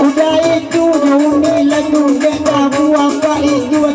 Udah itu jauh nilai tuh, dia tahu apa itu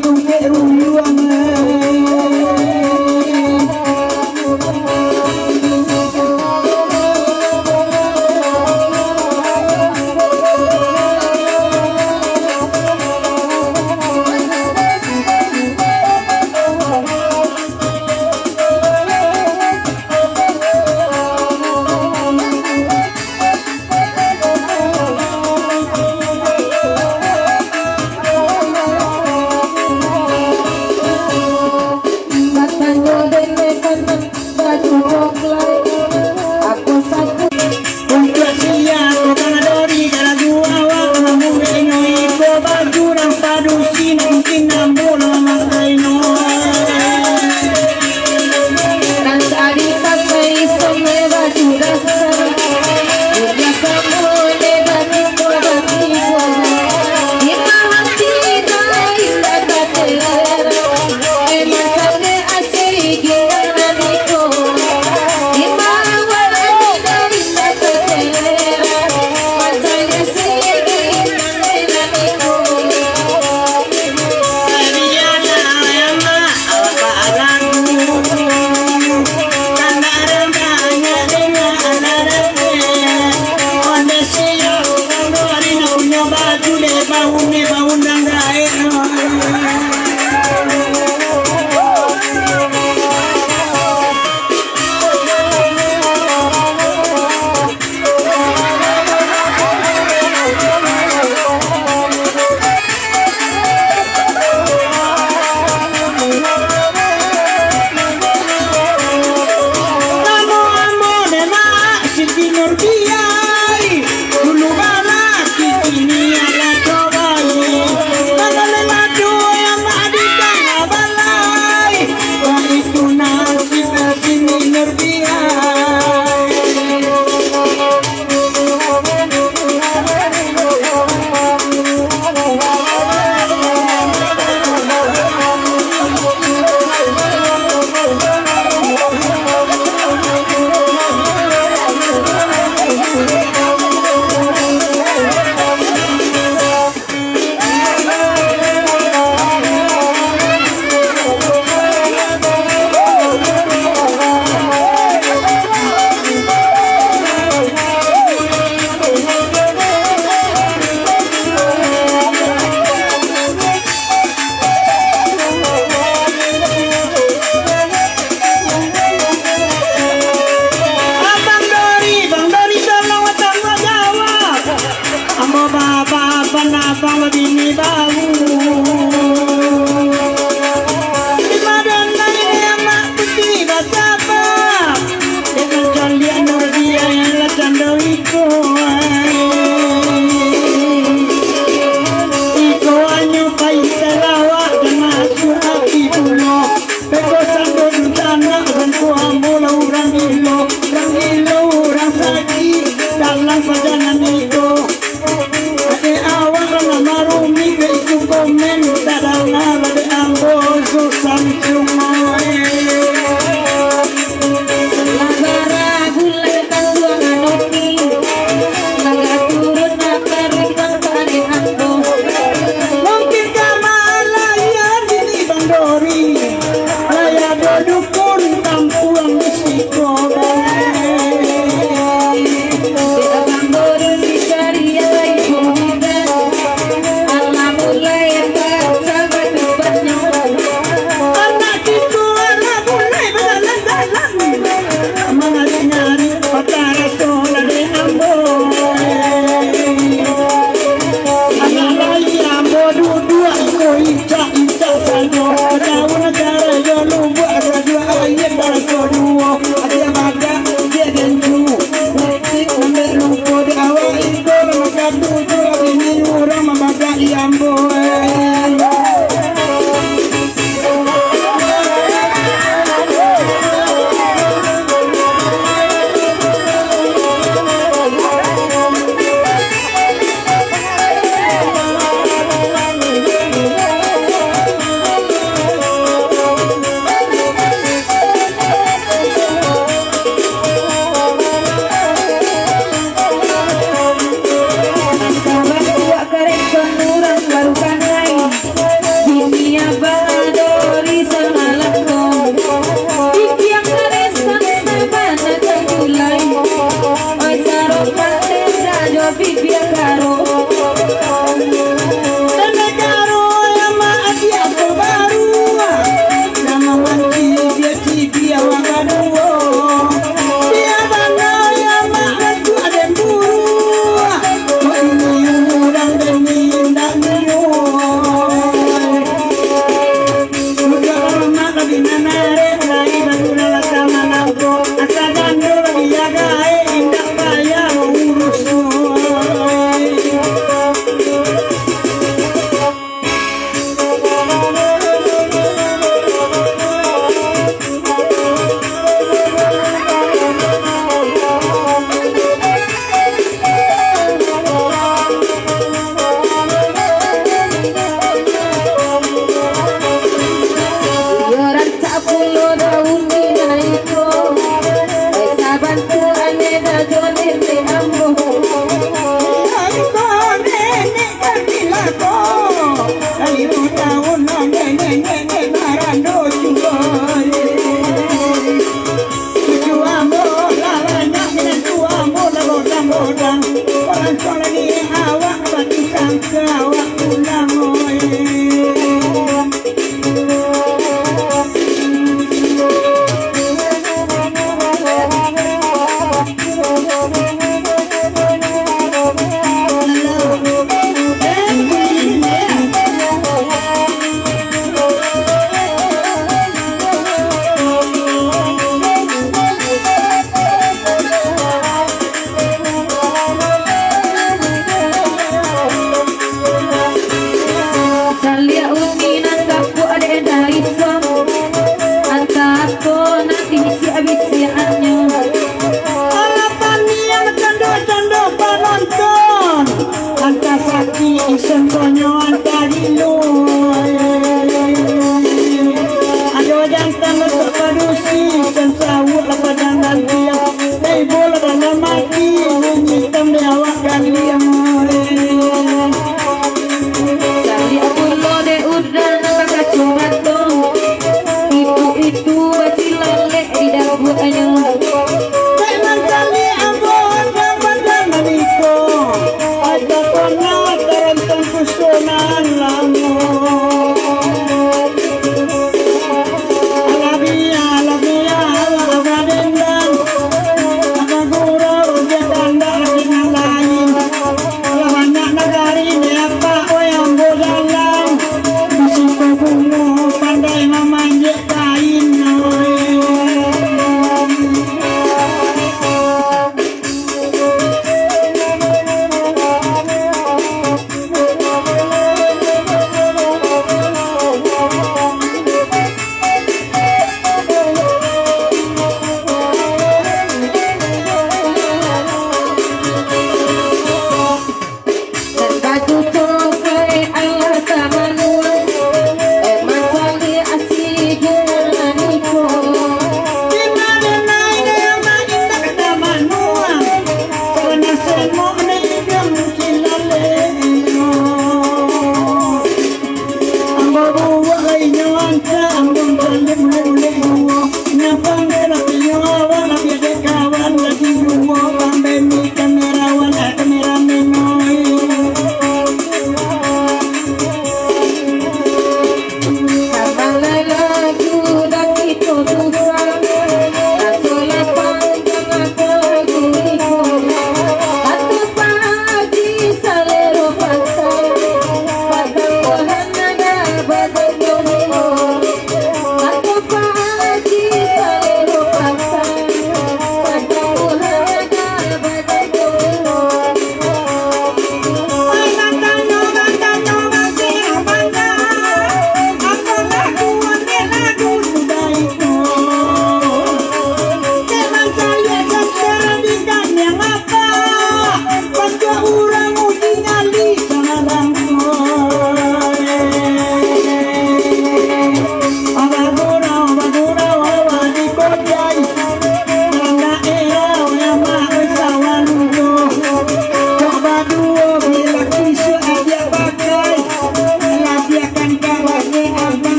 Negari ini apa yang bodoh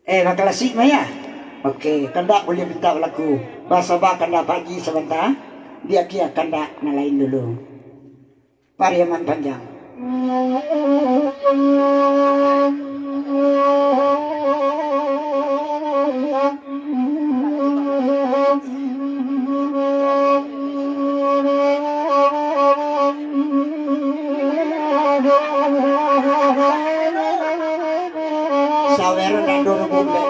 Makasih Maya. Okey, kanda boleh minta lagu. Bahasa bah kanda pagi sebentar. Dia kia kanda nalain dulu. Pariaman panjang. Saweran dan dono bumi.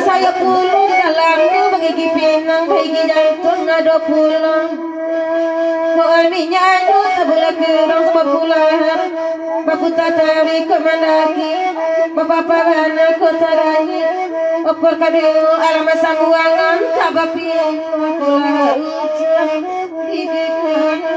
Saya pulung dalam bagi pinang bagi jantung ada pulang soal minyak itu tabula kerang sepulang baputa tari kemandaki bapapana kota rani opor kadeu alam sangguangan tabapi kula ucap hidupnya.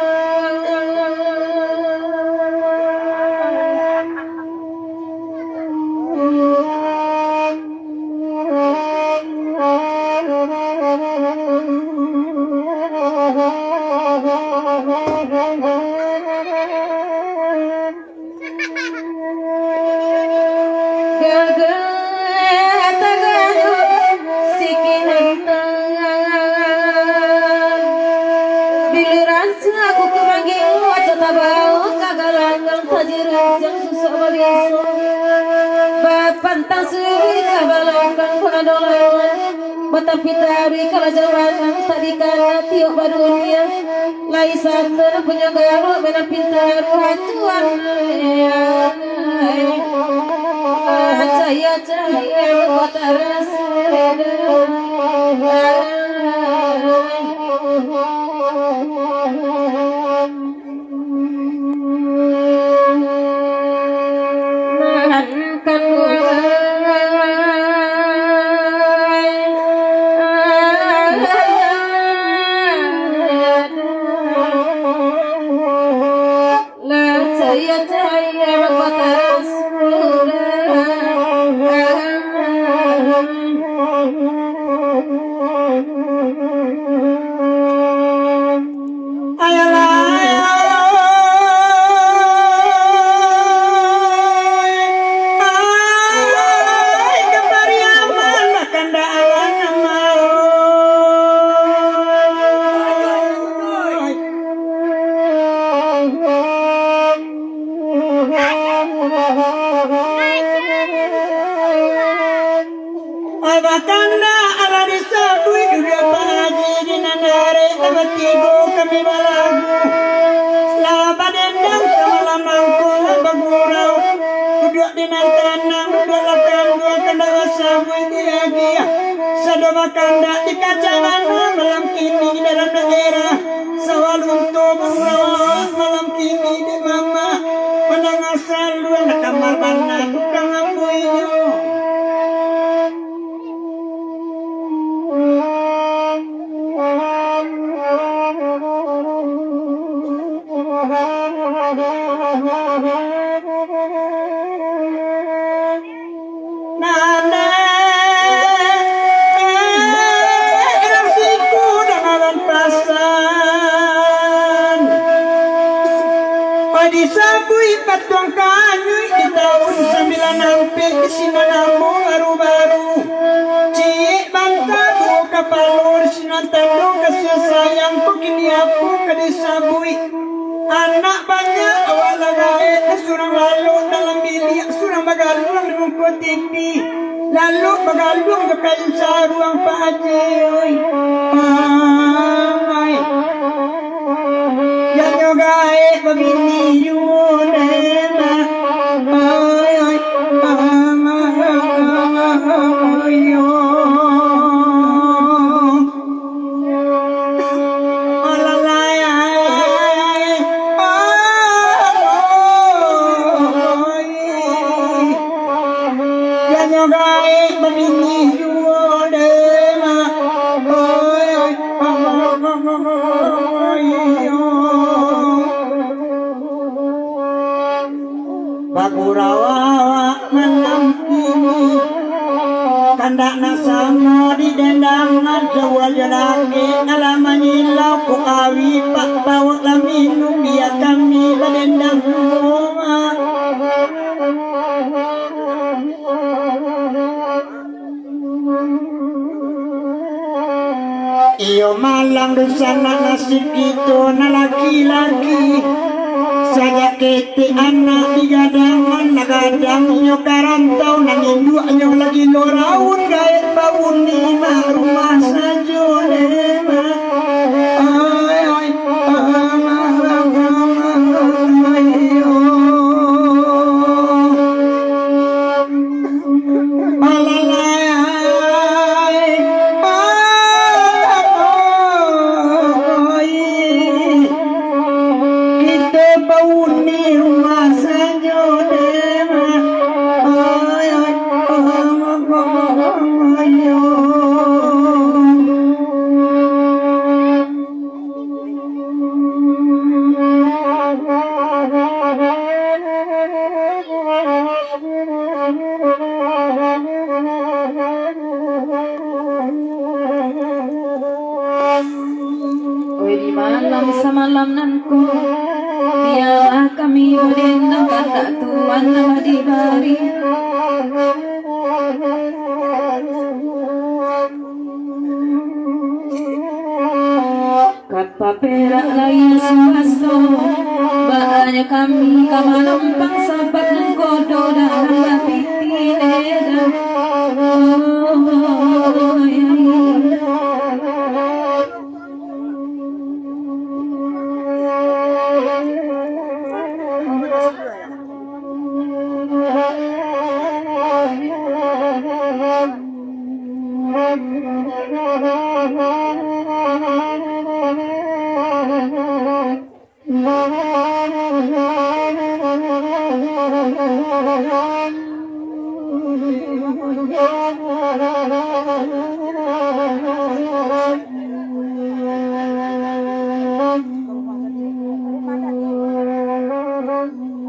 Pantang suri kabalangkan kuadolawan Batapi tari kalajawanan Tadikan tiok badunia Laisan punya garo Bena pintaru hacuan Cahaya kota rasa Bakanda ala disabui dunia pagi di nanare amatigo kami balagu laba dendang sama lamangku bagurau duduk di nantanang duduk lakan dua kanda wasabui dia sada bakanda di kacangan malam kini di dalam daerah sawalunto bagurau malam kini di mama pandang asal dua kamar mana tukang ambuinya. Disabui patong kanyui di tahun 96 sinanamu baru-baru cik bangka buka kapalur sinantandung kasih sayangku kini aku kadisabui anak banyak awal lagai surang lalu dalam bilik surang bagalung di bungkut TV lalu bagalung ke kayu saruang Pak Haji yang yogai begini yunema bagurawa malam ini kandakna sama di dendang jawa jalake alamanyilau ku awi pak bawa laminum biar kami badendang rumah iyo malang dosana nasib itu na laki-laki saya kete anak digadangan nagadang nyo karantau naninduk nyo lagi loraun gayat bawun lima rumah sajo lema ay ay semalam nanku biarlah kami berdendang kata Tuhan telah diberi kapa perak lain suaso baanya kami kamalumpang sahabat nenggodo dan lapiti leda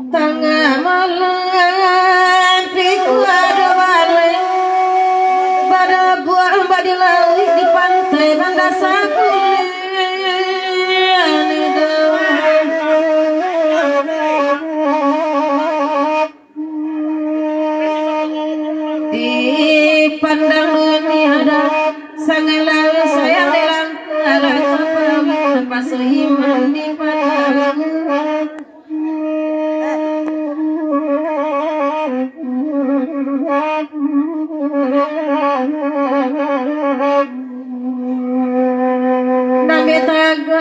tengah malam piku ada balik pada buah di laut di pantai Banda Sakuli di pandang dunia ada sangat lalu sayang delang ada apa pasuhiman di pandang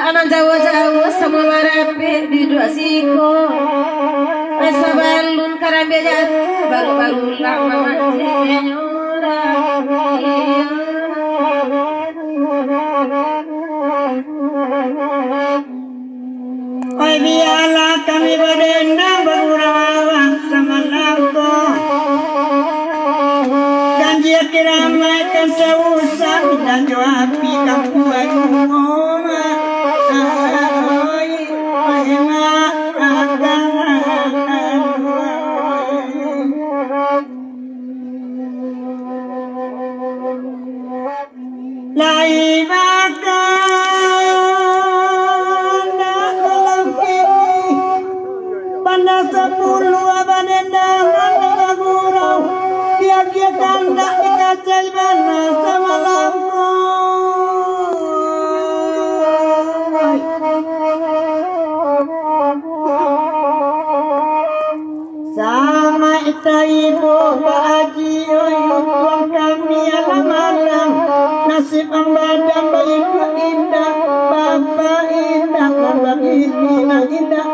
anak Jawa-Jawa semua marape di dua siko asa balun karambe jat baru-baru lama nyora oi biarlah kami berdendang berurawa sama lampu janji kiramaikan seusah dan api kampuan lai makan dalam kini Banda 10 abadendang anda gurau dia kanda dikacai mana sama lampu sama ita ibu Pak Haji tuan kami alamalang nasib ang badan baik indah bapak indah bapak indah indah